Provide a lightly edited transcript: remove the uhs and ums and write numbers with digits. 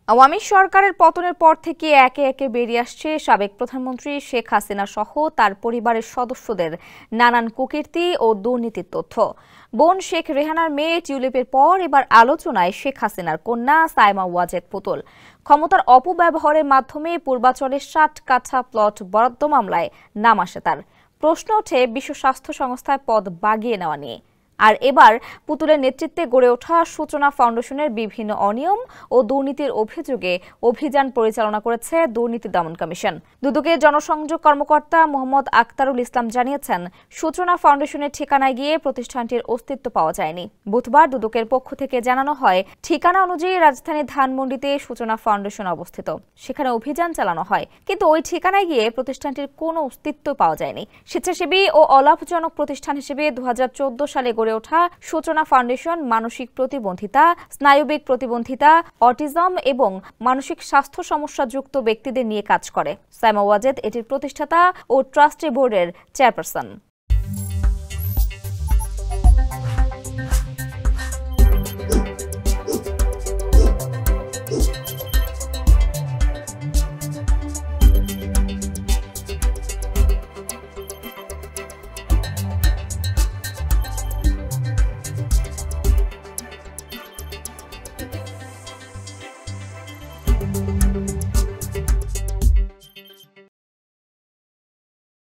আওয়ামী সরকারের পতনের পর থেকে একে একে বেরিয়ে আসছে সাবেক প্রধানমন্ত্রী শেখ হাসিনা সহ তার পরিবারের সদস্যদের নানান কুকীর্তি ও দুর্নীতির তথ্য। বোন শেখ রেহানার মেয়ে টিউলিপের পর এবার আলোচনায় শেখ হাসিনার কন্যা সাইমা ওয়াজেদ পুতুল। ক্ষমতার অপব্যবহারের মাধ্যমে পূর্বাচলে ৬০ কাঠা প্লট বরাদ্দ মামলায় নাম আসে তার। প্রশ্ন ওঠে বিশ্ব স্বাস্থ্য সংস্থায় পদ বাগিয়ে নেওয়া নিয়ে। আর এবার পুতুলের নেতৃত্বে গড়ে ওঠা সূচনা ফাউন্ডেশনের বিভিন্ন অনিয়ম ও দুর্নীতির অভিযোগে অভিযান পরিচালনা করেছে দুর্নীতি দমন কমিশন। দুদকের জনসংযোগ কর্মকর্তা মোহাম্মদ আক্তারুল ইসলাম জানিয়েছেন, সূচনা ফাউন্ডেশনের ঠিকানায় গিয়ে প্রতিষ্ঠানটির অস্তিত্ব পাওয়া যায়নি। বুধবার দুদকের পক্ষ থেকে জানানো হয়, ঠিকানা অনুযায়ী রাজধানীর ধানমন্ডিতে সূচনা ফাউন্ডেশন অবস্থিত। সেখানে অভিযান চালানো হয়, কিন্তু ওই ঠিকানায় গিয়ে প্রতিষ্ঠানটির কোনো অস্তিত্ব পাওয়া যায়নি। স্বেচ্ছাসেবী ও অলাভজনক প্রতিষ্ঠান হিসেবে ২০১৪ সালে গড়ে ওঠা সূচনা ফাউন্ডেশন মানসিক প্রতিবন্ধিতা, স্নায়বিক প্রতিবন্ধিতা, অটিজম এবং মানসিক স্বাস্থ্য সমস্যাযুক্ত ব্যক্তিদের নিয়ে কাজ করে। সাইমা ওয়াজেদ এটির প্রতিষ্ঠাতা ও ট্রাস্টি বোর্ডের চেয়ারপারসন।